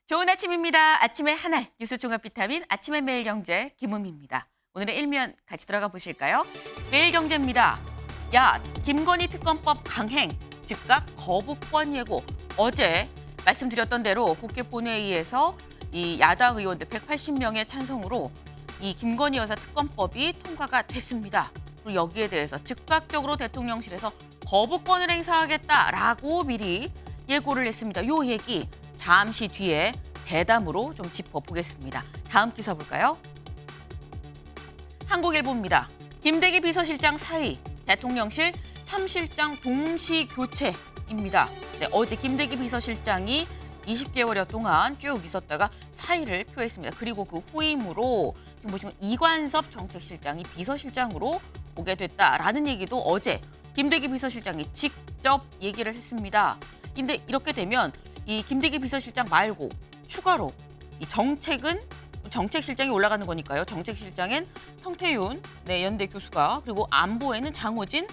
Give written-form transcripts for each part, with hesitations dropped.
좋은 아침입니다. 아침의 하나 뉴스 종합 비타민 아침의 매일경제 김은미입니다. 오늘의 일면 같이 들어가 보실까요? 매일경제입니다. 야, 김건희 특검법 강행, 즉각 거부권 예고. 어제 말씀드렸던 대로 국회 본회의에서 이 야당 의원들 180명의 찬성으로 이 김건희 여사 특검법이 통과가 됐습니다. 그리고 여기에 대해서 즉각적으로 대통령실에서 거부권을 행사하겠다라고 미리 예고를 했습니다. 요 얘기 잠시 뒤에 대담으로 좀 짚어보겠습니다. 다음 기사 볼까요? 한국일보입니다. 김대기 비서실장 사의, 대통령실 3실장 동시 교체입니다. 네, 어제 김대기 비서실장이 20개월여 동안 쭉 있었다가 사의를 표했습니다. 그리고 그 후임으로 지금 보시면 이관섭 정책실장이 비서실장으로 오게 됐다라는 얘기도 어제 김대기 비서실장이 직접 얘기를 했습니다. 근데 이렇게 되면 이 김대기 비서실장 말고 추가로 이 정책실장이 올라가는 거니까요. 정책실장엔 성태윤 연대 교수가 그리고 안보에는 장호진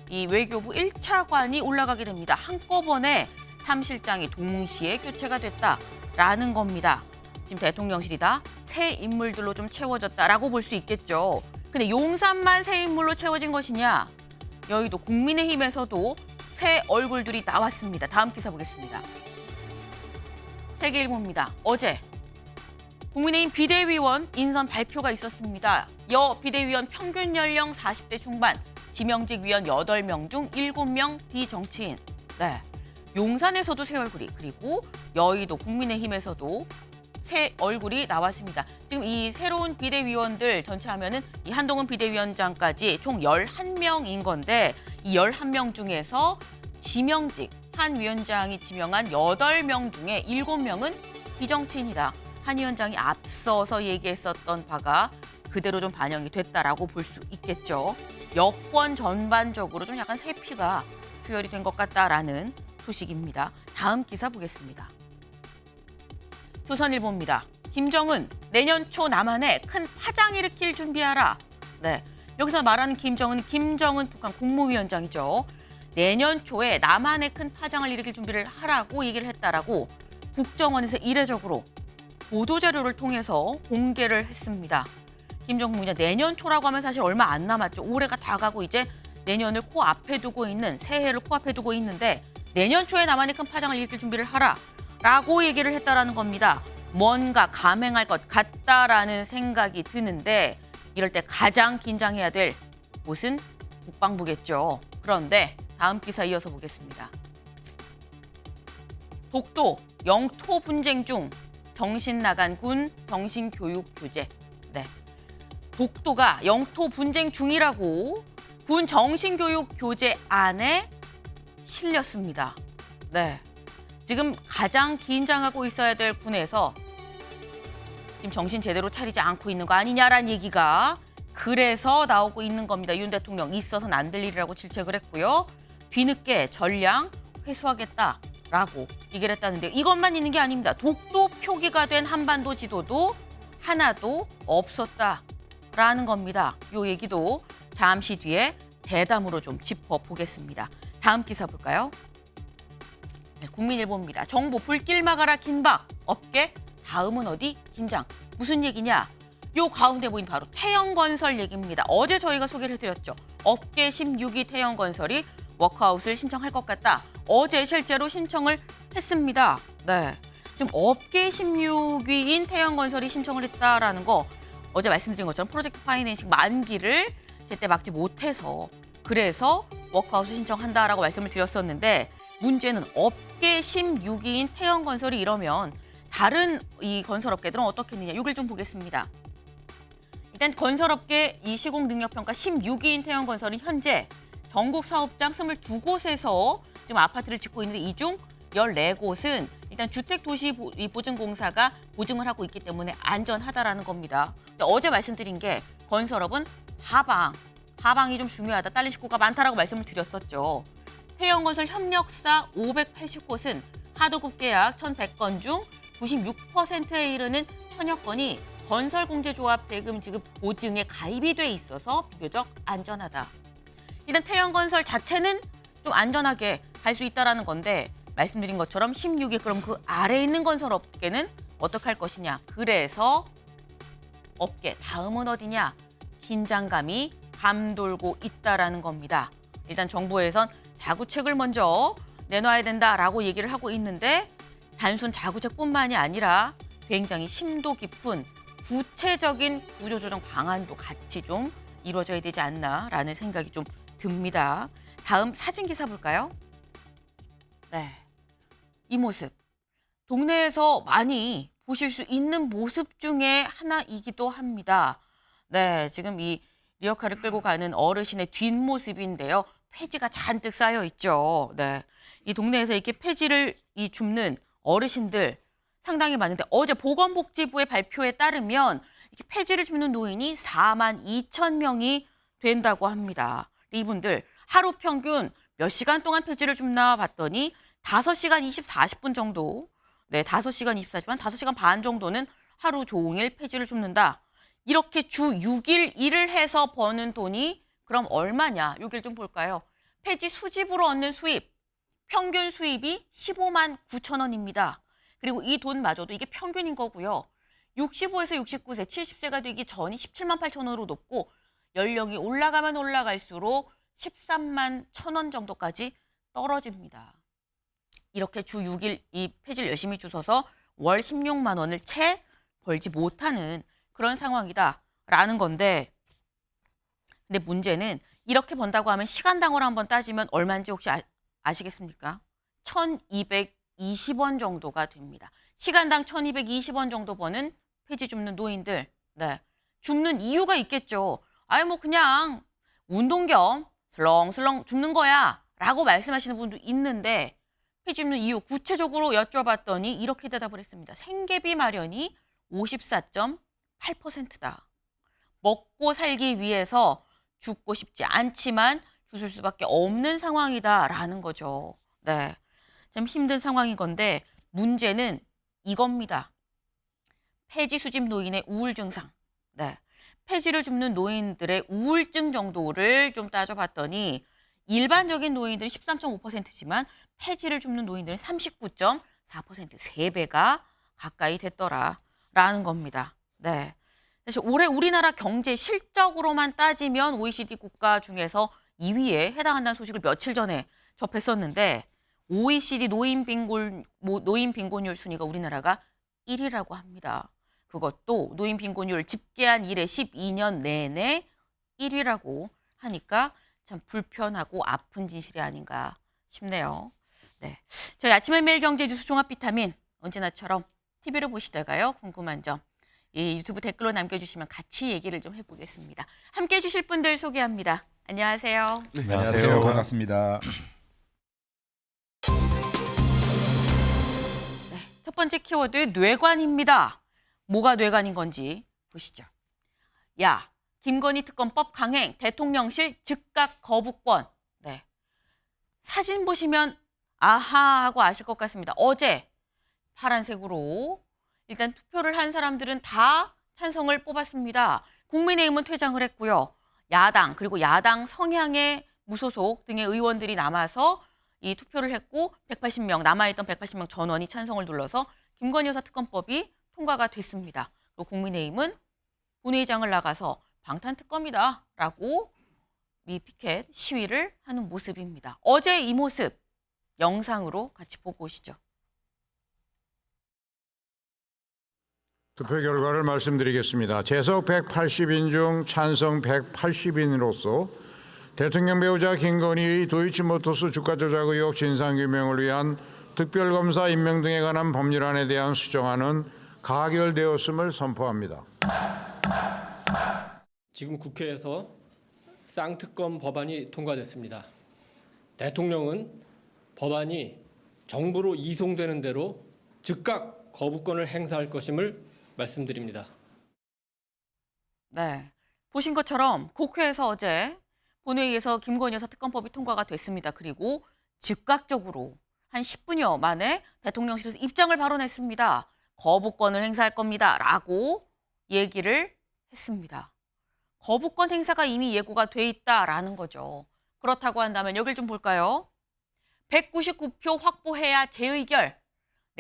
이 외교부 1차관이 올라가게 됩니다. 한꺼번에 3실장이 동시에 교체가 됐다라는 겁니다. 지금 대통령실이다 새 인물들로 좀 채워졌다라고 볼 수 있겠죠. 근데 용산만 새 인물로 채워진 것이냐? 여의도 국민의힘에서도 새 얼굴들이 나왔습니다. 다음 기사 보겠습니다. 세계일보입니다. 어제 국민의힘 비대위원 인선 발표가 있었습니다. 여 비대위원 평균 연령 40대 중반, 지명직 위원 8명 중 7명 비정치인. 네, 용산에서도 새 얼굴이, 그리고 여의도 국민의힘에서도 새 얼굴이 나왔습니다. 지금 이 새로운 비대위원들 전체 하면은 이 한동훈 비대위원장까지 총 11명인 건데 이 11명 중에서 지명직 한 위원장이 지명한 8명 중에 7명은 비정치인이다. 한 위원장이 앞서서 얘기했었던 바가 그대로 좀 반영이 됐다라고 볼 수 있겠죠. 여권 전반적으로 좀 약간 세피가 수혈이 된 것 같다라는 소식입니다. 다음 기사 보겠습니다. 조선일보입니다. 김정은 내년 초 남한에 큰 파장 일으킬 준비하라. 네, 여기서 말하는 김정은 북한 국무위원장이죠. 내년 초에 남한에 큰 파장을 일으킬 준비를 하라고 얘기를 했다라고 국정원에서 이례적으로 보도자료를 통해서 공개를 했습니다. 김정은 내년 초라고 하면 사실 얼마 안 남았죠. 올해가 다 가고 이제 내년을 코앞에 두고 있는 새해를 코앞에 두고 있는데 내년 초에 남한에 큰 파장을 일으킬 준비를 하라라고 얘기를 했다라는 겁니다. 뭔가 감행할 것 같다라는 생각이 드는데 이럴 때 가장 긴장해야 될 곳은 국방부겠죠. 그런데 다음 기사 이어서 보겠습니다. 독도 영토 분쟁 중 정신 나간 군 정신교육 교재. 네, 독도가 영토 분쟁 중이라고 군 정신교육 교재 안에 실렸습니다. 네, 지금 가장 긴장하고 있어야 될 군에서 지금 정신 제대로 차리지 않고 있는 거 아니냐라는 얘기가 그래서 나오고 있는 겁니다. 윤 대통령 있어서는 안 될 일이라고 질책을 했고요. 뒤늦게 전량 회수하겠다라고 얘기를 했다는데 이것만 있는 게 아닙니다. 독도 표기가 된 한반도 지도도 하나도 없었다라는 겁니다. 이 얘기도 잠시 뒤에 대담으로 좀 짚어보겠습니다. 다음 기사 볼까요? 네, 국민일보입니다. 정부 불길 막아라 긴박, 업계 다음은 어디? 긴장. 무슨 얘기냐? 요 가운데 보인 바로 태영건설 얘기입니다. 어제 저희가 소개를 해드렸죠. 업계 16위 태영건설이 워크아웃을 신청할 것 같다. 어제 실제로 신청을 했습니다. 네, 지금 업계 16위인 태영건설이 신청을 했다라는 거 어제 말씀드린 것처럼 프로젝트 파이낸싱 만기를 제때 막지 못해서 그래서 워크아웃을 신청한다라고 말씀을 드렸었는데 문제는 업계 16위인 태영건설이 이러면 다른 이 건설업계들은 어떻게 했느냐. 이걸 좀 보겠습니다. 일단 건설업계 이 시공능력평가 16위인 태영건설은 현재 전국 사업장 22곳에서 지금 아파트를 짓고 있는데 이 중 14곳은 일단 주택도시보증공사가 보증을 하고 있기 때문에 안전하다라는 겁니다. 근데 어제 말씀드린 게 건설업은 하방이 좀 중요하다. 딸린 식구가 많다라고 말씀을 드렸었죠. 태영건설 협력사 580곳은 하도급 계약 1,100건 중 96%에 이르는 천여 건이 건설공제조합 대금 지급 보증에 가입이 돼 있어서 비교적 안전하다. 일단 태영건설 자체는 좀 안전하게 갈 수 있다는 건데 말씀드린 것처럼 16위 그럼 그 아래에 있는 건설업계는 어떡할 것이냐. 그래서 업계 다음은 어디냐. 긴장감이 감돌고 있다라는 겁니다. 일단 정부에선 자구책을 먼저 내놔야 된다라고 얘기를 하고 있는데 단순 자구책뿐만이 아니라 굉장히 심도 깊은 구체적인 구조조정 방안도 같이 좀 이루어져야 되지 않나라는 생각이 좀 듭니다. 다음 사진 기사 볼까요? 네, 이 모습. 동네에서 많이 보실 수 있는 모습 중에 하나이기도 합니다. 네, 지금 이 리어카를 끌고 가는 어르신의 뒷모습인데요. 폐지가 잔뜩 쌓여 있죠. 네, 이 동네에서 이렇게 폐지를 줍는 어르신들 상당히 많은데 어제 보건복지부의 발표에 따르면 이렇게 폐지를 줍는 노인이 4만 2천 명이 된다고 합니다. 이분들 하루 평균 몇 시간 동안 폐지를 줍나 봤더니 5시간 40분 정도, 네, 5시간 24시간, 5시간 반 정도는 하루 종일 폐지를 줍는다. 이렇게 주 6일 일을 해서 버는 돈이 그럼 얼마냐? 여기를 좀 볼까요? 폐지 수집으로 얻는 수입, 평균 수입이 15만 9천 원입니다. 그리고 이 돈마저도 이게 평균인 거고요. 65에서 69세, 70세가 되기 전이 17만 8천 원으로 높고 연령이 올라가면 올라갈수록 13만 1천 원 정도까지 떨어집니다. 이렇게 주 6일 이 폐지를 열심히 주셔서 월 16만 원을 채 벌지 못하는 그런 상황이다라는 건데, 근데 문제는 이렇게 번다고 하면 시간당으로 한번 따지면 얼마인지 혹시 아시겠습니까? 1,220원 정도가 됩니다. 시간당 1,220원 정도 버는 폐지 줍는 노인들. 네, 줍는 이유가 있겠죠. 아니 뭐 그냥 운동 겸 슬렁슬렁 줍는 거야 라고 말씀하시는 분도 있는데 폐지 줍는 이유 구체적으로 여쭤봤더니 이렇게 대답을 했습니다. 생계비 마련이 54.8%다. 먹고 살기 위해서 죽고 싶지 않지만 주술 수밖에 없는 상황이다라는 거죠. 네, 좀 힘든 상황인 건데 문제는 이겁니다. 폐지 수집 노인의 우울 증상. 네, 폐지를 줍는 노인들의 우울증 정도를 좀 따져봤더니 일반적인 노인들은 13.5%지만 폐지를 줍는 노인들은 39.4%, 3배가 가까이 됐더라라는 겁니다. 네. 사실 올해 우리나라 경제 실적으로만 따지면 OECD 국가 중에서 2위에 해당한다는 소식을 며칠 전에 접했었는데 OECD 노인 빈곤율 순위가 우리나라가 1위라고 합니다. 그것도 노인 빈곤율 집계한 이래 12년 내내 1위라고 하니까 참 불편하고 아픈 진실이 아닌가 싶네요. 네, 저희 아침의 매일 경제 뉴스 종합 비타민 언제나처럼 TV로 보시다가요 궁금한 점 이 유튜브 댓글로 남겨주시면 같이 얘기를 좀 해보겠습니다. 함께 해주실 분들 소개합니다. 안녕하세요. 네, 안녕하세요. 반갑습니다. 네, 첫 번째 키워드 뇌관입니다. 뭐가 뇌관인 건지 보시죠. 야, 김건희 특검법 강행, 대통령실 즉각 거부권. 네, 사진 보시면 아하 하고 아실 것 같습니다. 어제 파란색으로 일단 투표를 한 사람들은 다 찬성을 뽑았습니다. 국민의힘은 퇴장을 했고요. 야당 그리고 야당 성향의 무소속 등의 의원들이 남아서 이 투표를 했고 180명 남아있던 180명 전원이 찬성을 눌러서 김건희 여사 특검법이 통과가 됐습니다. 또 국민의힘은 본회의장을 나가서 방탄특검이다라고 이 피켓 시위를 하는 모습입니다. 어제 이 모습 영상으로 같이 보고 오시죠. 투표 결과를 말씀드리겠습니다. 재석 180인 중 찬성 180인으로서 대통령 배우자 김건희의 도이치모터스 주가 조작 의혹 진상규명을 위한 특별검사 임명 등에 관한 법률안에 대한 수정안은 가결되었음을 선포합니다. 지금 국회에서 쌍특검 법안이 통과됐습니다. 대통령은 법안이 정부로 이송되는 대로 즉각 거부권을 행사할 것임을 말씀드립니다. 네, 보신 것처럼 국회에서 어제 본회의에서 김건희 여사 특검법이 통과가 됐습니다. 그리고 즉각적으로 한 10분여 만에 대통령실에서 입장을 발언했습니다. 거부권을 행사할 겁니다. 라고 얘기를 했습니다. 거부권 행사가 이미 예고가 돼 있다라는 거죠. 그렇다고 한다면 여길 좀 볼까요? 199표 확보해야 재의결.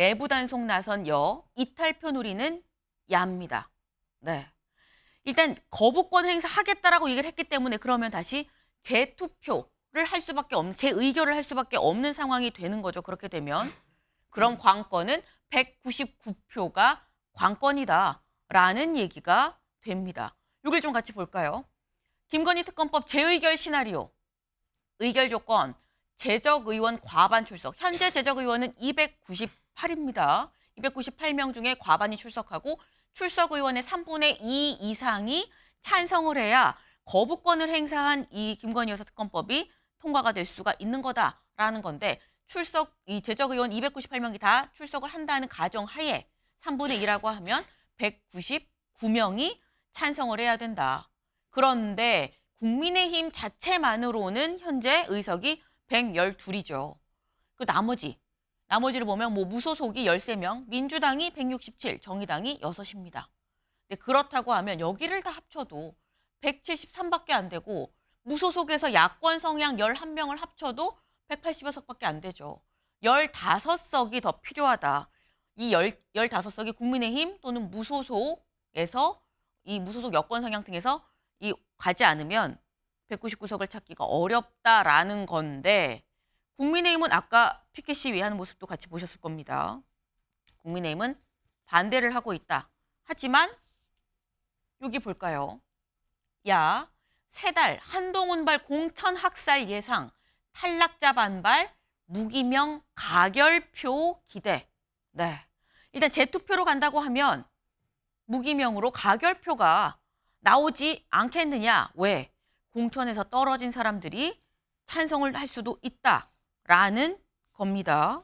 내부 단속 나선 여, 이탈표 노리는 야입니다. 네. 일단 거부권 행사하겠다라고 얘기를 했기 때문에 그러면 다시 재투표를 할 수밖에 없는, 재의결을 할 수밖에 없는 상황이 되는 거죠. 그렇게 되면. 그럼 관건은 199표가 관건이다라는 얘기가 됩니다. 이걸 좀 같이 볼까요? 김건희 특검법 재의결 시나리오. 의결 조건, 재적 의원 과반 출석. 현재 재적 의원은 298입니다. 298명 중에 과반이 출석하고 출석 의원의 3분의 2 이상이 찬성을 해야 거부권을 행사한 이 김건희 여사 특검법이 통과가 될 수가 있는 거다라는 건데, 이 재적 의원 298명이 다 출석을 한다는 가정하에 3분의 2라고 하면 199명이 찬성을 해야 된다. 그런데 국민의힘 자체만으로는 현재 의석이 112이죠. 그 나머지를 보면 뭐 무소속이 13명, 민주당이 167, 정의당이 6입니다. 근데 그렇다고 하면 여기를 다 합쳐도 173밖에 안 되고 무소속에서 야권 성향 11명을 합쳐도 180여 석밖에 안 되죠. 15석이 더 필요하다. 이 15석이 국민의힘 또는 무소속에서 이 무소속 여권 성향 등에서 가지 않으면 199석을 찾기가 어렵다라는 건데, 국민의힘은 아까 피켓 시위하는 모습도 같이 보셨을 겁니다. 국민의힘은 반대를 하고 있다. 하지만 여기 볼까요? 야, 3달 한동훈발 공천 학살 예상, 탈락자 반발, 무기명 가결표 기대. 네, 일단 재투표로 간다고 하면 무기명으로 가결표가 나오지 않겠느냐. 왜? 공천에서 떨어진 사람들이 찬성을 할 수도 있다라는 겁니다.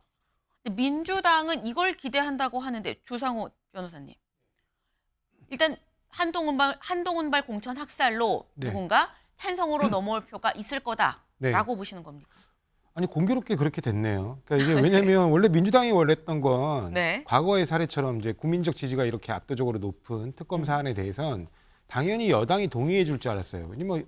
근데 민주당은 이걸 기대한다고 하는데, 조상호 변호사님. 일단 한동훈발 공천 학살로 네. 누군가 찬성으로 넘어올 표가 있을 거다라고 보시는 겁니까? 아니 공교롭게 그렇게 됐네요. 그러니까 이게 왜냐하면 원래 민주당이 원했던 건 네. 과거의 사례처럼 이제 국민적 지지가 이렇게 압도적으로 높은 특검 사안에 대해선 당연히 여당이 동의해 줄 줄 알았어요. 왜냐면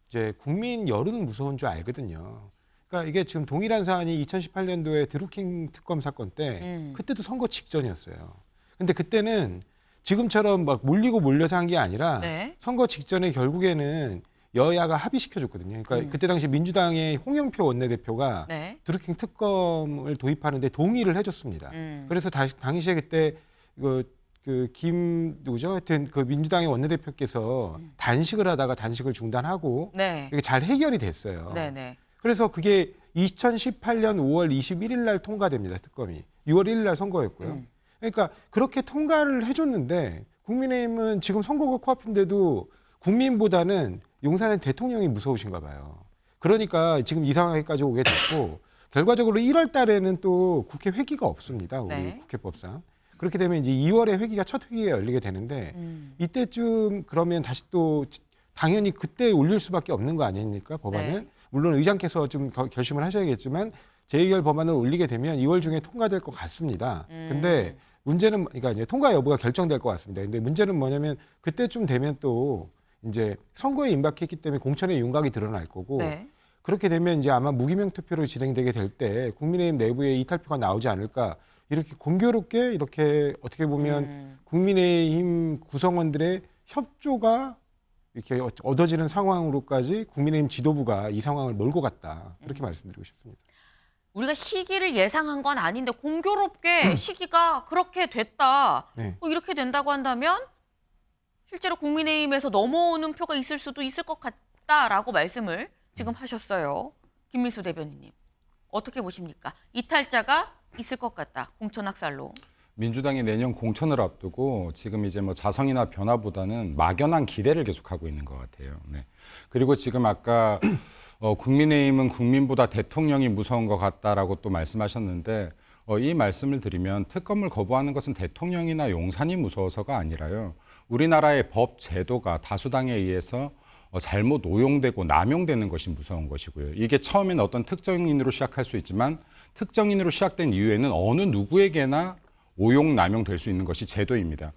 이제 국민 여론은 무서운 줄 알거든요. 그러니까 이게 지금 동일한 사안이 2018년도에 드루킹 특검 사건 때 그때도 선거 직전이었어요. 근데 그때는 지금처럼 막 몰리고 몰려서 한 게 아니라 네. 선거 직전에 결국에는 여야가 합의시켜줬거든요. 그러니까 그때 당시 민주당의 홍영표 원내대표가 네. 드루킹 특검을 도입하는데 동의를 해줬습니다. 그래서 당시에 그때 누구죠? 하여튼 그 민주당의 원내대표께서 단식을 하다가 단식을 중단하고 네. 이게 잘 해결이 됐어요. 네, 네. 그래서 그게 2018년 5월 21일 날 통과됩니다. 특검이. 6월 1일 날 선거였고요. 그러니까 그렇게 통과를 해줬는데 국민의힘은 지금 선거가 코앞인데도 국민보다는 용산의 대통령이 무서우신가 봐요. 그러니까 지금 이 상황까지 오게 됐고 결과적으로 1월 달에는 또 국회 회기가 없습니다. 우리 네. 국회법상. 그렇게 되면 이제 2월에 회기가 첫 회기가 열리게 되는데 이때쯤 그러면 다시 또 당연히 그때 올릴 수밖에 없는 거 아닙니까? 법안을. 네. 물론 의장께서 좀 결심을 하셔야겠지만 재의결 법안을 올리게 되면 2월 중에 통과될 것 같습니다. 근데 문제는 그러니까 이제 통과 여부가 결정될 것 같습니다. 근데 문제는 뭐냐면 그때쯤 되면 또 이제 선거에 임박했기 때문에 공천의 윤곽이 드러날 거고 네. 그렇게 되면 이제 아마 무기명 투표로 진행되게 될 때 국민의힘 내부에 이탈표가 나오지 않을까 이렇게 공교롭게 이렇게 어떻게 보면 국민의힘 구성원들의 협조가 이렇게 얻어지는 상황으로까지 국민의힘 지도부가 이 상황을 몰고 갔다 이렇게 말씀드리고 싶습니다. 우리가 시기를 예상한 건 아닌데 공교롭게 시기가 그렇게 됐다. 네. 이렇게 된다고 한다면 실제로 국민의힘에서 넘어오는 표가 있을 수도 있을 것 같다라고 말씀을 지금 하셨어요. 김민수 대변인님. 어떻게 보십니까? 이탈자가 있을 것 같다. 공천 학살로. 민주당이 내년 공천을 앞두고 지금 이제 뭐 자성이나 변화보다는 막연한 기대를 계속하고 있는 것 같아요. 네. 그리고 지금 아까 국민의힘은 국민보다 대통령이 무서운 것 같다라고 또 말씀하셨는데 이 말씀을 드리면 특검을 거부하는 것은 대통령이나 용산이 무서워서가 아니라요. 우리나라의 법 제도가 다수당에 의해서 잘못 오용되고 남용되는 것이 무서운 것이고요. 이게 처음에는 어떤 특정인으로 시작할 수 있지만 특정인으로 시작된 이후에는 어느 누구에게나 오용, 남용될 수 있는 것이 제도입니다.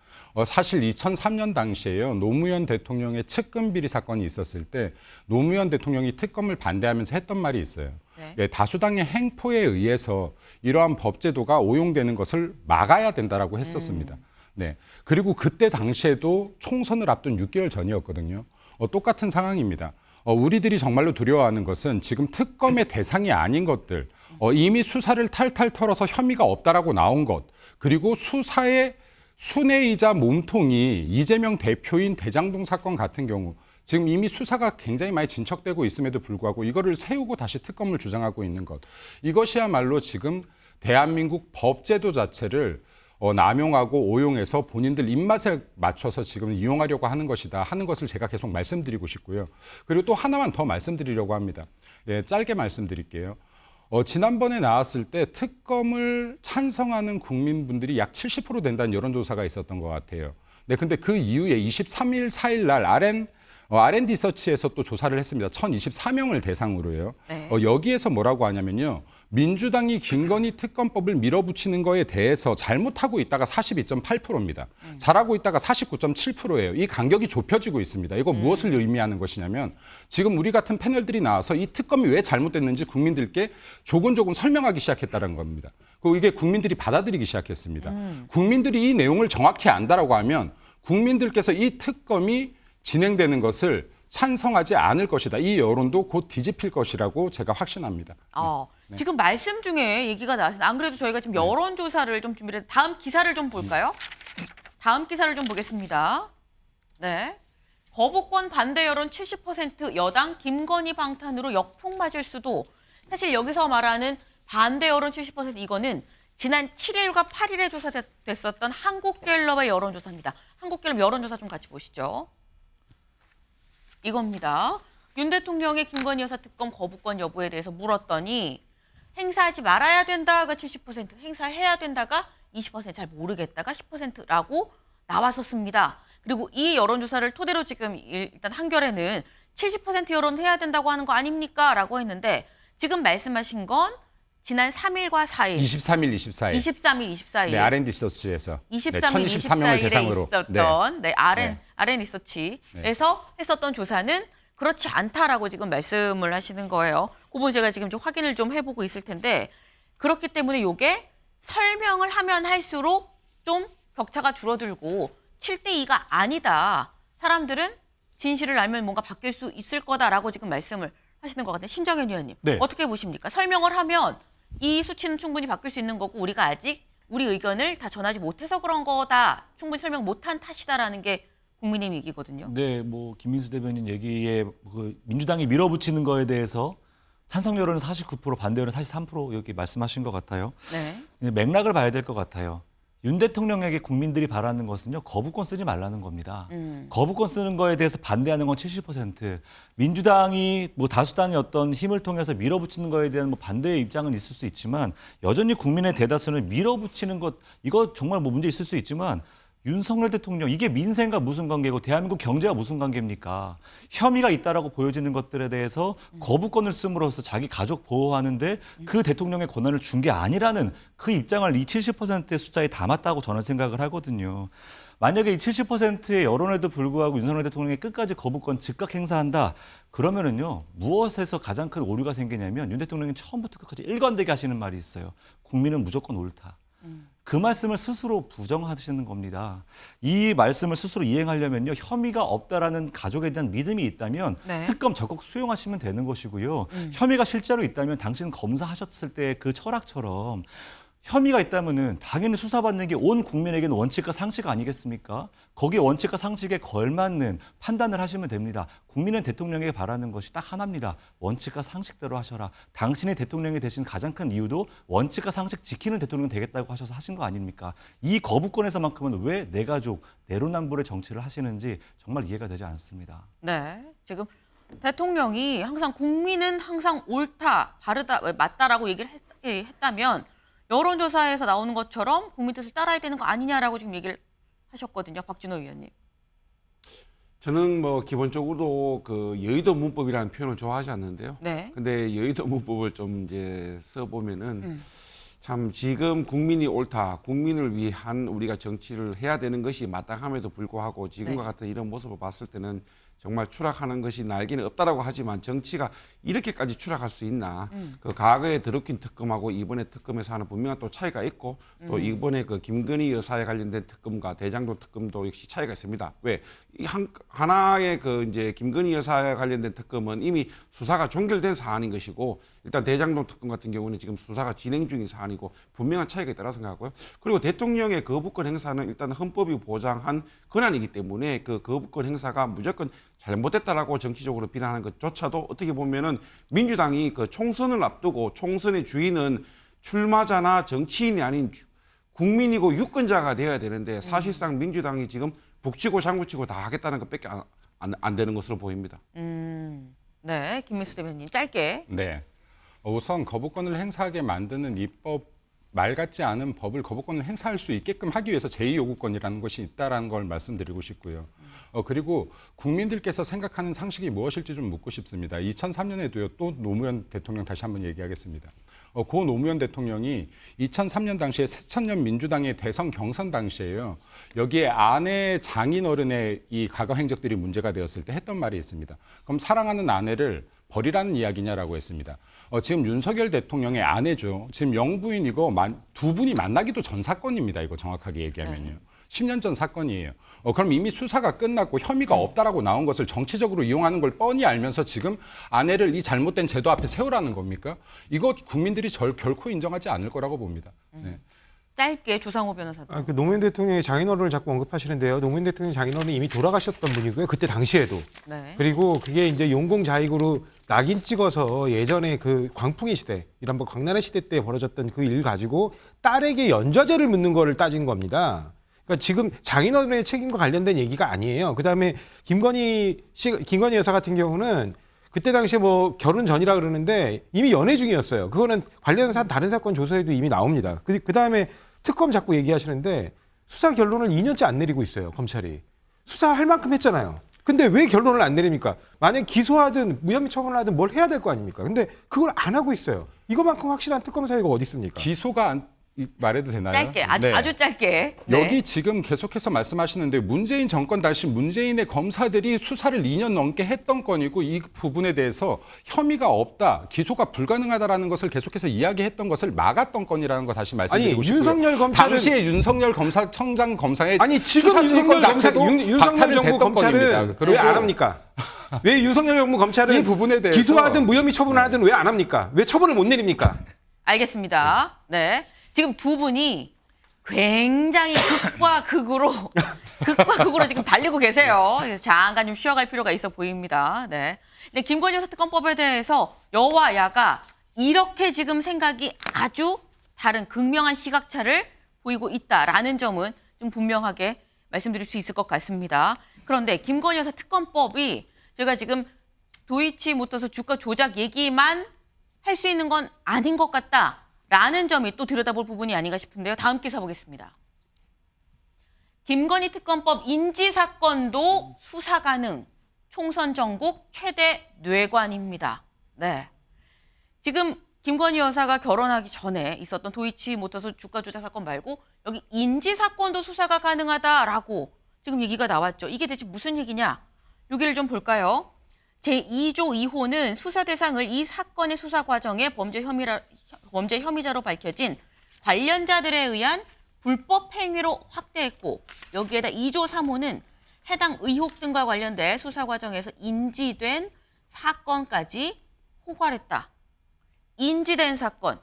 사실 2003년 당시에요. 노무현 대통령의 측근 비리 사건이 있었을 때 노무현 대통령이 특검을 반대하면서 했던 말이 있어요. 네. 예, 다수당의 행포에 의해서 이러한 법제도가 오용되는 것을 막아야 된다라고 했었습니다. 네. 그리고 그때 당시에도 총선을 앞둔 6개월 전이었거든요. 똑같은 상황입니다. 우리들이 정말로 두려워하는 것은 지금 특검의 대상이 아닌 것들, 이미 수사를 탈탈 털어서 혐의가 없다라고 나온 것, 그리고 수사의 순회이자 몸통이 이재명 대표인 대장동 사건 같은 경우 지금 이미 수사가 굉장히 많이 진척되고 있음에도 불구하고 이거를 세우고 다시 특검을 주장하고 있는 것. 이것이야말로 지금 대한민국 법제도 자체를 남용하고 오용해서 본인들 입맛에 맞춰서 지금 이용하려고 하는 것이다 하는 것을 제가 계속 말씀드리고 싶고요. 그리고 또 하나만 더 말씀드리려고 합니다. 예, 짧게 말씀드릴게요. 지난번에 나왔을 때 특검을 찬성하는 국민분들이 약 70% 된다는 여론조사가 있었던 것 같아요. 네, 근데 그 이후에 23일, 4일 날 R&D 서치에서 또 조사를 했습니다. 1024명을 대상으로요. 네. 여기에서 뭐라고 하냐면요. 민주당이 김건희 특검법을 밀어붙이는 거에 대해서 잘못하고 있다가 42.8%입니다. 잘하고 있다가 49.7%예요. 이 간격이 좁혀지고 있습니다. 이거 무엇을 의미하는 것이냐면 지금 우리 같은 패널들이 나와서 이 특검이 왜 잘못됐는지 국민들께 조곤조곤 설명하기 시작했다는 겁니다. 그리고 이게 국민들이 받아들이기 시작했습니다. 국민들이 이 내용을 정확히 안다라고 하면 국민들께서 이 특검이 진행되는 것을 찬성하지 않을 것이다. 이 여론도 곧 뒤집힐 것이라고 제가 확신합니다. 지금 말씀 중에 얘기가 나왔습니다. 안 그래도 저희가 지금 여론조사를 좀 준비를 했는데 다음 기사를 좀 볼까요? 다음 기사를 좀 보겠습니다. 네. 거부권 반대 여론 70% 여당 김건희 방탄으로 역풍 맞을 수도. 사실 여기서 말하는 반대 여론 70% 이거는 지난 7일과 8일에 조사됐었던 한국갤럽의 여론조사입니다. 한국갤럽 여론조사 좀 같이 보시죠. 이겁니다. 윤 대통령의 김건희 여사 특검 거부권 여부에 대해서 물었더니 행사하지 말아야 된다가 70%, 행사해야 된다가 20%, 잘 모르겠다가 10%라고 나왔었습니다. 그리고 이 여론조사를 토대로 지금 일단 한겨레는 70% 여론해야 된다고 하는 거 아닙니까? 라고 했는데 지금 말씀하신 건 지난 3일과 4일. 23일, 24일. 23일, 24일. 네, R&D 서치에서 23일, 1024명을 24일에 대상으로. 있었던 네. R&D 서치에서 했었던 조사는 그렇지 않다라고 지금 말씀을 하시는 거예요. 그 부분 제가 지금 좀 확인을 좀 해보고 있을 텐데 그렇기 때문에 이게 설명을 하면 할수록 좀 격차가 줄어들고 7대2가 아니다. 사람들은 진실을 알면 뭔가 바뀔 수 있을 거다라고 지금 말씀을 하시는 것 같아요. 신정현 의원님. 네. 어떻게 보십니까? 설명을 하면 이 수치는 충분히 바뀔 수 있는 거고 우리가 아직 우리 의견을 다 전하지 못해서 그런 거다. 충분히 설명 못한 탓이다라는 게 국민의힘 얘기거든요. 네, 뭐 김민수 대변인 얘기에 그 민주당이 밀어붙이는 거에 대해서 찬성 여론은 49%, 반대 여론은 43% 여기 말씀하신 것 같아요. 네. 맥락을 봐야 될 것 같아요. 윤 대통령에게 국민들이 바라는 것은요, 거부권 쓰지 말라는 겁니다. 거부권 쓰는 거에 대해서 반대하는 건 70%. 민주당이 뭐 다수당의 어떤 힘을 통해서 밀어붙이는 거에 대한 뭐 반대의 입장은 있을 수 있지만 여전히 국민의 대다수는 밀어붙이는 것 이거 정말 뭐 문제 있을 수 있지만 윤석열 대통령 이게 민생과 무슨 관계고 대한민국 경제와 무슨 관계입니까? 혐의가 있다라고 보여지는 것들에 대해서 거부권을 씀으로써 자기 가족 보호하는데 그 대통령의 권한을 준 게 아니라는 그 입장을 이 70%의 숫자에 담았다고 저는 생각을 하거든요. 만약에 이 70%의 여론에도 불구하고 윤석열 대통령이 끝까지 거부권 즉각 행사한다. 그러면은요. 무엇에서 가장 큰 오류가 생기냐면 윤 대통령이 처음부터 끝까지 일관되게 하시는 말이 있어요. 국민은 무조건 옳다. 그 말씀을 스스로 부정하시는 겁니다. 이 말씀을 스스로 이행하려면요. 혐의가 없다라는 가족에 대한 믿음이 있다면 네. 특검 적극 수용하시면 되는 것이고요. 혐의가 실제로 있다면 당신 검사하셨을 때 그 철학처럼 혐의가 있다면은 당연히 수사받는 게 온 국민에게는 원칙과 상식 아니겠습니까? 거기에 원칙과 상식에 걸맞는 판단을 하시면 됩니다. 국민은 대통령에게 바라는 것이 딱 하나입니다. 원칙과 상식대로 하셔라. 당신이 대통령이 되신 가장 큰 이유도 원칙과 상식 지키는 대통령 되겠다고 하셔서 하신 거 아닙니까? 이 거부권에서만큼은 왜 내 가족, 내로남불의 정치를 하시는지 정말 이해가 되지 않습니다. 네. 지금 대통령이 항상 국민은 항상 옳다, 바르다, 맞다라고 얘기를 했다면 여론조사에서 나오는 것처럼 국민 뜻을 따라야 되는 거 아니냐라고 지금 얘기를 하셨거든요. 박준호 의원님. 저는 뭐 기본적으로 그 여의도 문법이라는 표현을 좋아하지 않는데요. 네. 근데 여의도 문법을 좀 이제 써보면은 참 지금 국민이 옳다, 국민을 위한 우리가 정치를 해야 되는 것이 마땅함에도 불구하고 지금과 네. 같은 이런 모습을 봤을 때는 정말 추락하는 것이 나에게는 없다라고 하지만 정치가 이렇게까지 추락할 수 있나? 그 과거에 드루킹 특검하고 이번에 특검에서 하는 분명한 또 차이가 있고 또 이번에 그 김건희 여사에 관련된 특검과 대장동 특검도 역시 차이가 있습니다. 왜? 이 하나의 그 이제 김건희 여사에 관련된 특검은 이미 수사가 종결된 사안인 것이고 일단 대장동 특검 같은 경우는 지금 수사가 진행 중인 사안이고 분명한 차이가 있다고 생각하고요. 그리고 대통령의 거부권 행사는 일단 헌법이 보장한 권한이기 때문에 그 거부권 행사가 무조건 잘못됐다라고 정치적으로 비난하는 것조차도 어떻게 보면은 민주당이 그 총선을 앞두고 총선의 주인은 출마자나 정치인이 아닌 국민이고 유권자가 되어야 되는데 사실상 민주당이 지금 북치고 장구치고 다 하겠다는 것밖에 안 되는 것으로 보입니다. 네, 김민수 대변인 짧게. 네. 우선 거부권을 행사하게 만드는 입법 말 같지 않은 법을 거부권을 행사할 수 있게끔 하기 위해서 제2요구권이라는 것이 있다라는 걸 말씀드리고 싶고요. 그리고 국민들께서 생각하는 상식이 무엇일지 좀 묻고 싶습니다. 2003년에도요, 또 노무현 대통령 다시 한번 얘기하겠습니다. 고 노무현 대통령이 2003년 당시에 새천년 민주당의 대선 경선 당시에요. 여기에 아내 장인어른의 이 과거 행적들이 문제가 되었을 때 했던 말이 있습니다. 그럼 사랑하는 아내를 버리라는 이야기냐라고 했습니다. 지금 윤석열 대통령의 아내죠. 지금 영부인이고 두 분이 만나기도 전 사건입니다. 이거 정확하게 얘기하면요. 10년 전 사건이에요. 그럼 이미 수사가 끝났고 혐의가 없다라고 나온 것을 정치적으로 이용하는 걸 뻔히 알면서 지금 아내를 이 잘못된 제도 앞에 세우라는 겁니까? 이거 국민들이 결코 인정하지 않을 거라고 봅니다. 네. 짧게 조상호 변호사도. 그 노무현 대통령의 장인어른을 자꾸 언급하시는데요. 노무현 대통령 장인어른이 이미 돌아가셨던 분이고요. 그때 당시에도. 네. 그리고 그게 이제 용공자익으로 낙인 찍어서 예전에 그 광풍의 시대, 이른바 광란의 시대 때 벌어졌던 그 일 가지고 딸에게 연좌제를 묻는 거를 따진 겁니다. 그러니까 지금 장인어른의 책임과 관련된 얘기가 아니에요. 그다음에 김건희 여사 같은 경우는 그때 당시에 뭐 결혼 전이라 그러는데 이미 연애 중이었어요. 그거는 관련해서 다른 사건 조사에도 이미 나옵니다. 그다음에 특검 자꾸 얘기하시는데 수사 결론을 2년째 안 내리고 있어요, 검찰이. 수사할 만큼 했잖아요. 근데 왜 결론을 안 내립니까? 만약 기소하든 무혐의 처분을 하든 뭘 해야 될 거 아닙니까? 근데 그걸 안 하고 있어요. 이거만큼 확실한 특검 사유가 어디 있습니까? 기소가 말해도 되나요? 짧게, 아주 짧게. 네. 여기 지금 계속해서 말씀하시는데 문재인 정권 당시 문재인의 검사들이 수사를 2년 넘게 했던 건이고 이 부분에 대해서 혐의가 없다, 기소가 불가능하다라는 것을 계속해서 이야기했던 것을 막았던 건이라는 거 다시 말씀드리고 싶고요. 윤석열 검찰은 당시에 윤석열 검사청장 검사의 아니 지금 수사 윤석열 채권 검찰, 자체도 윤석열 박탈을 정부 됐던 검찰은 건입니다. 왜 안 합니까? 왜 윤석열 정부 검찰은 이 부분에 대해서 기소하든 무혐의 처분하든 왜 안 합니까? 왜 처분을 못 내립니까? 알겠습니다. 네. 지금 두 분이 굉장히 극과 극으로 지금 달리고 계세요. 그래서 잠깐 좀 쉬어갈 필요가 있어 보입니다. 네. 근데 김건희 여사 특검법에 대해서 여와 야가 이렇게 지금 생각이 아주 다른 극명한 시각차를 보이고 있다라는 점은 좀 분명하게 말씀드릴 수 있을 것 같습니다. 그런데 김건희 여사 특검법이 저희가 지금 도이치모터스 주가 조작 얘기만 할 수 있는 건 아닌 것 같다라는 점이 또 들여다볼 부분이 아닌가 싶은데요. 다음 기사 보겠습니다. 김건희 특검법 인지 사건도 수사 가능. 총선 전국 최대 뇌관입니다. 네. 지금 김건희 여사가 결혼하기 전에 있었던 도이치모터스 주가 조작 사건 말고 여기 인지 사건도 수사가 가능하다라고 지금 얘기가 나왔죠. 이게 대체 무슨 얘기냐? 여기를 좀 볼까요? 제2조 2호는 수사 대상을 이 사건의 수사 과정에 범죄 혐의자로 밝혀진 관련자들에 의한 불법 행위로 확대했고 여기에다 2조 3호는 해당 의혹 등과 관련돼 수사 과정에서 인지된 사건까지 포괄했다. 인지된 사건.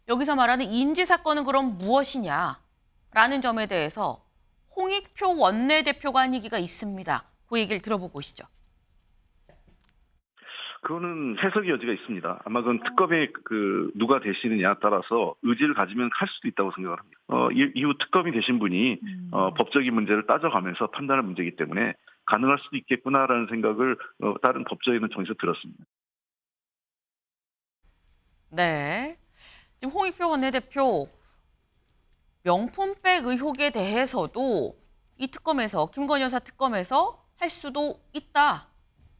여기서 말하는 인지 사건은 그럼 무엇이냐라는 점에 대해서 홍익표 원내대표가 한 얘기가 있습니다. 그 얘기를 들어보고 오시죠. 그거는 해석의 여지가 있습니다. 아마 그건 특검에 누가 되시느냐에 따라서 의지를 가지면 할 수도 있다고 생각을 합니다. 이후 특검이 되신 분이 법적인 문제를 따져가면서 판단할 문제이기 때문에 가능할 수도 있겠구나라는 생각을 다른 법조인은 통해서 들었습니다. 네. 지금 홍익표 원내대표 명품백 의혹에 대해서도 이 특검에서 김건희 여사 특검에서 할 수도 있다.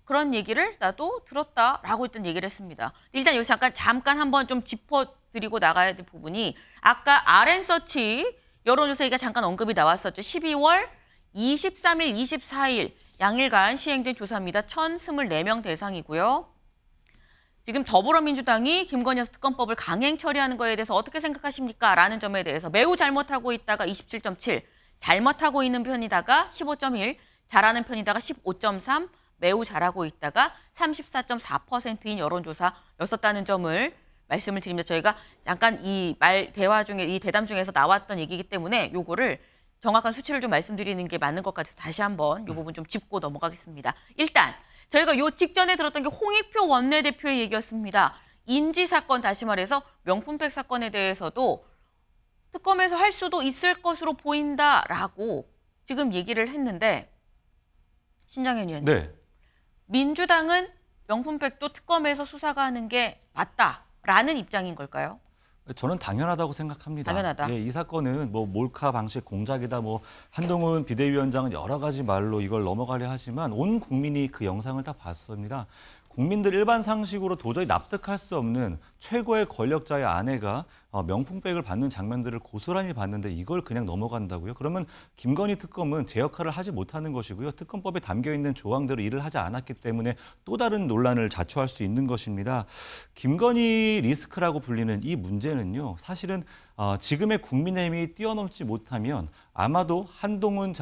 그런 얘기를 나도 들었다라고 일단 얘기를 했습니다. 일단 여기서 잠깐 한번 좀 짚어드리고 나가야 될 부분이 아까 RN서치 여론조사 얘기가 잠깐 언급이 나왔었죠. 12월 23일, 24일 양일간 시행된 조사입니다. 1,024명 대상이고요. 지금 더불어민주당이 김건희 여사 특검법을 강행 처리하는 거에 대해서 어떻게 생각하십니까? 라는 점에 대해서 매우 잘못하고 있다가 27.7, 잘못하고 있는 편이다가 15.1, 잘하는 편이다가 15.3, 매우 잘하고 있다가 34.4%인 여론조사였었다는 점을 말씀을 드립니다. 저희가 잠깐 이 대화 중에, 이 대담 중에서 나왔던 얘기이기 때문에 요거를 정확한 수치를 좀 말씀드리는 게 맞는 것 같아서 다시 한번 요 부분 좀 짚고 넘어가겠습니다. 일단 저희가 요 직전에 들었던 게 홍익표 원내대표의 얘기였습니다. 인지 사건, 다시 말해서 명품백 사건에 대해서도 특검에서 할 수도 있을 것으로 보인다라고 지금 얘기를 했는데, 신장현 의원님. 네. 민주당은 명품백도 특검에서 수사가 하는 게 맞다라는 입장인 걸까요? 저는 당연하다고 생각합니다. 당연하다. 예, 이 사건은 뭐 몰카 방식 공작이다, 뭐 한동훈 비대위원장은 여러 가지 말로 이걸 넘어가려 하지만 온 국민이 그 영상을 다 봤습니다. 국민들 일반 상식으로 도저히 납득할 수 없는 최고의 권력자의 아내가 명품백을 받는 장면들을 고스란히 봤는데 이걸 그냥 넘어간다고요? 그러면 김건희 특검은 제 역할을 하지 못하는 것이고요. 특검법에 담겨있는 조항대로 일을 하지 않았기 때문에 또 다른 논란을 자초할 수 있는 것입니다. 김건희 리스크라고 불리는 이 문제는요. 사실은 지금의 국민의힘이 뛰어넘지 못하면 아마도 한동훈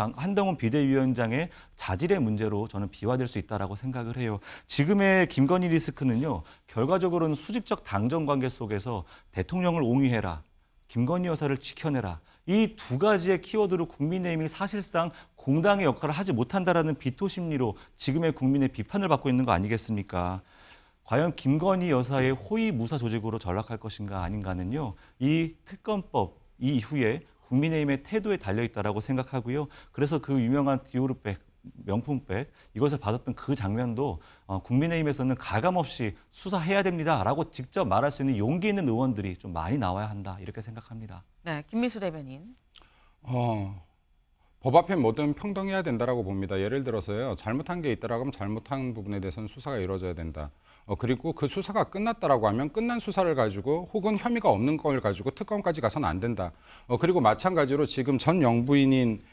비대위원장의 자질의 문제로 저는 비화될 수 있다라고 생각을 해요. 지금의 김건희 리스크는요. 결과적으로는 수직적 당정 관계 속에서 대통령을 옹위해라, 김건희 여사를 지켜내라. 이 두 가지의 키워드로 국민의힘이 사실상 공당의 역할을 하지 못한다라는 비토 심리로 지금의 국민의 비판을 받고 있는 거 아니겠습니까? 과연 김건희 여사의 호위 무사 조직으로 전락할 것인가 아닌가는요. 이 특검법 이후에 국민의힘의 태도에 달려있다라고 생각하고요. 그래서 그 유명한 디오르백, 명품백, 이것을 받았던 그 장면도 국민의힘에서는 가감없이 수사해야 됩니다라고 직접 말할 수 있는 용기 있는 의원들이 좀 많이 나와야 한다, 이렇게 생각합니다. 네, 김민수 대변인. 법 앞에 뭐든 평등해야 된다라고 봅니다. 예를 들어서요, 잘못한 게 있다라고 하면 잘못한 부분에 대해서는 수사가 이루어져야 된다. 그리고 그 수사가 끝났다라고 하면 끝난 수사를 가지고 혹은 혐의가 없는 걸 가지고 특검까지 가서는 안 된다. 그리고 마찬가지로 지금 전 영부인인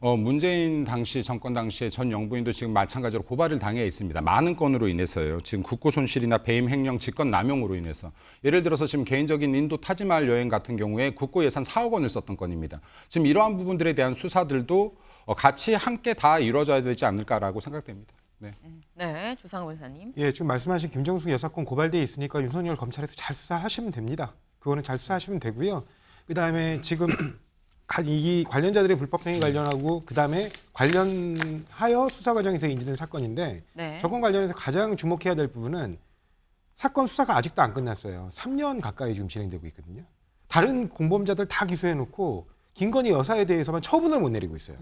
문재인 당시 정권 당시에 전 영부인도 지금 마찬가지로 고발을 당해 있습니다. 많은 건으로 인해서요. 지금 국고 손실이나 배임 횡령, 직권 남용으로 인해서. 예를 들어서 지금 개인적인 인도 타지마할 여행 같은 경우에 국고 예산 4억 원을 썼던 건입니다. 지금 이러한 부분들에 대한 수사들도 같이 함께 다 이루어져야 되지 않을까라고 생각됩니다. 네. 네, 조상우 변호사님. 예, 지금 말씀하신 김정숙 여사건 고발돼 있으니까 윤석열 검찰에서 잘 수사하시면 됩니다. 그거는 잘 수사하시면 되고요. 그다음에 지금 이 관련자들의 불법 행위 관련하고 그다음에 관련하여 수사 과정에서 인지된 사건인데, 네. 저건 관련해서 가장 주목해야 될 부분은 사건 수사가 아직도 안 끝났어요. 3년 가까이 지금 진행되고 있거든요. 다른 공범자들 다 기소해놓고 김건희 여사에 대해서만 처분을 못 내리고 있어요.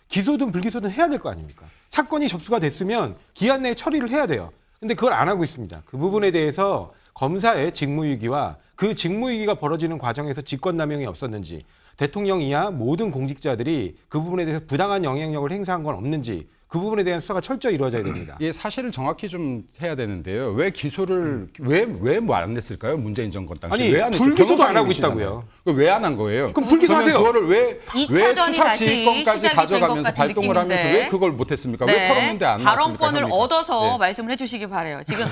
기소든 불기소든 해야 될 거 아닙니까? 사건이 접수가 됐으면 기한 내에 처리를 해야 돼요. 근데 그걸 안 하고 있습니다. 그 부분에 대해서 검사의 직무유기와 그 직무유기가 벌어지는 과정에서 직권남용이 없었는지, 대통령 이하 모든 공직자들이 그 부분에 대해서 부당한 영향력을 행사한 건 없는지, 그 부분에 대한 수사가 철저히 이루어져야 됩니다. 예, 사실을 정확히 좀 해야 되는데요. 왜 기소를 왜 뭐 안 냈을까요? 문재인 정권 당시 아니, 왜 안 했죠? 불기소도 안 하고 있다고요. 왜 안 한 거예요? 그럼 불기소하세요. 그거를 왜 2차전이 수사 다시 지휘권까지 시작이 된 가져가면서 것 같은 발동을 하면서 느낌인데. 왜 그걸 못했습니까? 네, 왜 털었는데 안 나왔습니까? 발언권을 혐의가? 얻어서 네. 말씀을 해주시기 바래요. 지금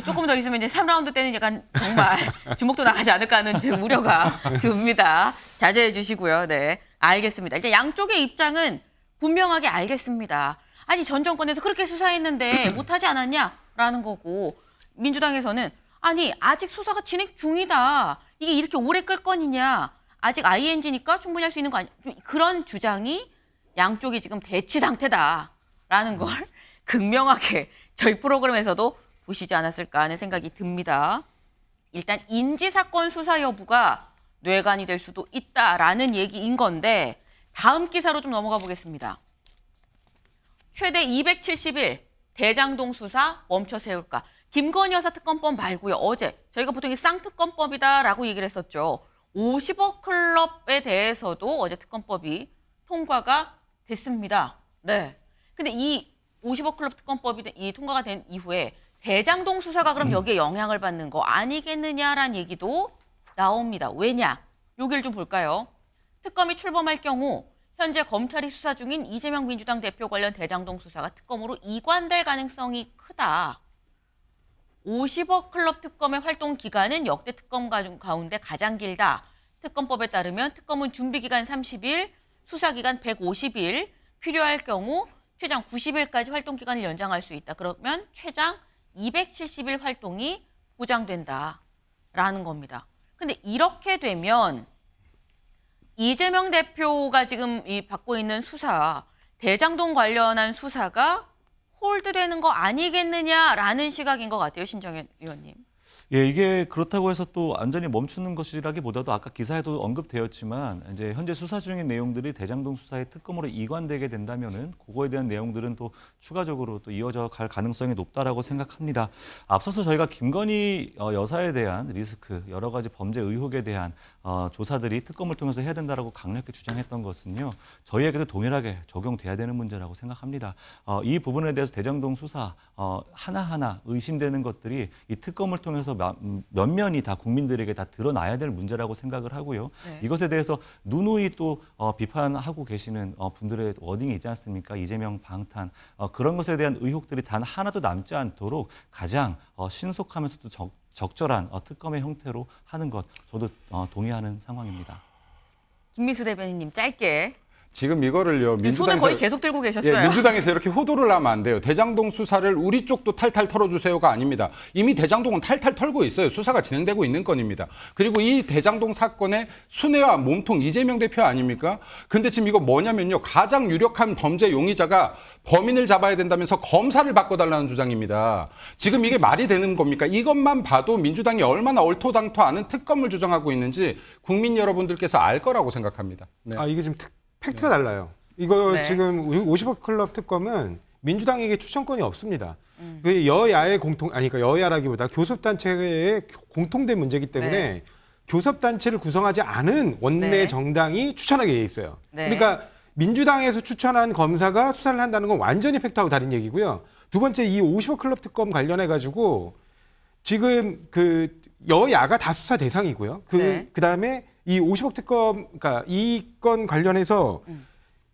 조금 더 있으면 이제 3라운드 때는 약간 정말 주목도 나가지 않을까 하는 제 우려가 듭니다. 자제해 주시고요. 네, 알겠습니다. 일단 양쪽의 입장은 분명하게 알겠습니다. 아니, 전 정권에서 그렇게 수사했는데 못하지 않았냐라는 거고, 민주당에서는 아니, 아직 수사가 진행 중이다. 이게 이렇게 오래 끌 건이냐. 아직 ING니까 충분히 할 수 있는 거 아니야. 그런 주장이 양쪽이 지금 대치 상태다라는 걸 극명하게 저희 프로그램에서도 보시지 않았을까 하는 생각이 듭니다. 일단 인지사건 수사 여부가 뇌관이 될 수도 있다라는 얘기인 건데, 다음 기사로 좀 넘어가 보겠습니다. 최대 270일 대장동 수사 멈춰 세울까? 김건희 여사 특검법 말고요. 어제 저희가 보통 이 쌍특검법이다라고 얘기를 했었죠. 50억 클럽에 대해서도 어제 특검법이 통과가 됐습니다. 네. 근데 이 50억 클럽 특검법이 이 통과가 된 이후에 대장동 수사가 그럼 여기에 영향을 받는 거 아니겠느냐라는 얘기도 나옵니다. 왜냐? 여기를 좀 볼까요? 특검이 출범할 경우 현재 검찰이 수사 중인 이재명 민주당 대표 관련 대장동 수사가 특검으로 이관될 가능성이 크다. 50억 클럽 특검의 활동 기간은 역대 특검 가운데 가장 길다. 특검법에 따르면 특검은 준비기간 30일, 수사기간 150일, 필요할 경우 최장 90일까지 활동 기간을 연장할 수 있다. 그러면 최장 270일 활동이 보장된다라는 겁니다. 근데 이렇게 되면 이재명 대표가 지금 받고 있는 수사, 대장동 관련한 수사가 홀드되는 거 아니겠느냐라는 시각인 것 같아요, 신정현 의원님. 예, 이게 그렇다고 해서 또 완전히 멈추는 것이라기보다도 아까 기사에도 언급되었지만 이제 현재 수사 중인 내용들이 대장동 수사의 특검으로 이관되게 된다면은 그거에 대한 내용들은 또 추가적으로 또 이어져 갈 가능성이 높다라고 생각합니다. 앞서서 저희가 김건희 여사에 대한 리스크, 여러 가지 범죄 의혹에 대한 조사들이 특검을 통해서 해야 된다라고 강력히 주장했던 것은요. 저희에게도 동일하게 적용돼야 되는 문제라고 생각합니다. 이 부분에 대해서 대장동 수사 하나하나 의심되는 것들이 이 특검을 통해서 면면이 다 국민들에게 다 드러나야 될 문제라고 생각을 하고요. 네. 이것에 대해서 누누이 또 비판하고 계시는 분들의 워딩이 있지 않습니까? 이재명 방탄. 그런 것에 대한 의혹들이 단 하나도 남지 않도록 가장 신속하면서도 적절한 특검의 형태로 하는 것, 저도 동의하는 상황입니다. 김미수 대변인님 짧게. 지금 이거를요. 손을 거의 계속 들고 계셨어요. 예, 민주당에서 이렇게 호도를 하면 안 돼요. 대장동 수사를 우리 쪽도 탈탈 털어주세요가 아닙니다. 이미 대장동은 탈탈 털고 있어요. 수사가 진행되고 있는 건입니다. 그리고 이 대장동 사건의 순회와 몸통 이재명 대표 아닙니까? 근데 지금 이거 뭐냐면요. 가장 유력한 범죄 용의자가 범인을 잡아야 된다면서 검사를 바꿔달라는 주장입니다. 지금 이게 말이 되는 겁니까? 이것만 봐도 민주당이 얼마나 얼토당토 않은 특검을 주장하고 있는지 국민 여러분들께서 알 거라고 생각합니다. 네. 이게 좀 팩트가 달라요. 이거 네. 지금 50억 클럽 특검은 민주당에게 추천권이 없습니다. 그 여야의 그러니까 여야라기보다 교섭단체의 공통된 문제이기 때문에 네. 교섭단체를 구성하지 않은 원내 네. 정당이 추천하게 돼 있어요. 네. 그러니까 민주당에서 추천한 검사가 수사를 한다는 건 완전히 팩트하고 다른 얘기고요. 두 번째, 이 50억 클럽 특검 관련해가지고 지금 그 여야가 다 수사 대상이고요. 네. 그다음에 이 50억 특검, 그러니까 이 건 관련해서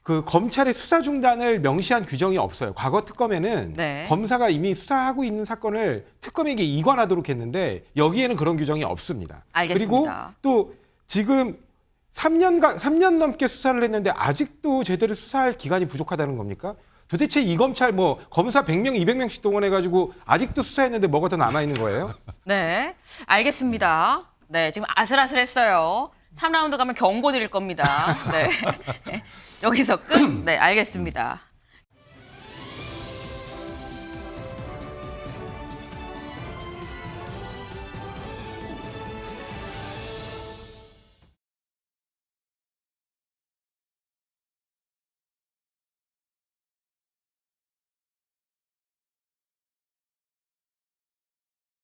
그 검찰의 수사 중단을 명시한 규정이 없어요. 과거 특검에는 네. 검사가 이미 수사하고 있는 사건을 특검에게 이관하도록 했는데 여기에는 그런 규정이 없습니다. 알겠습니다. 그리고 또 지금 3년 넘게 수사를 했는데 아직도 제대로 수사할 기간이 부족하다는 겁니까? 도대체 이 검찰 뭐 검사 100명, 200명씩 동원해가지고 아직도 수사했는데 뭐가 더 남아있는 거예요? 네, 알겠습니다. 네, 지금 아슬아슬했어요. 3라운드 가면 경고 드릴 겁니다. 네. 여기서 끝. 네, 알겠습니다.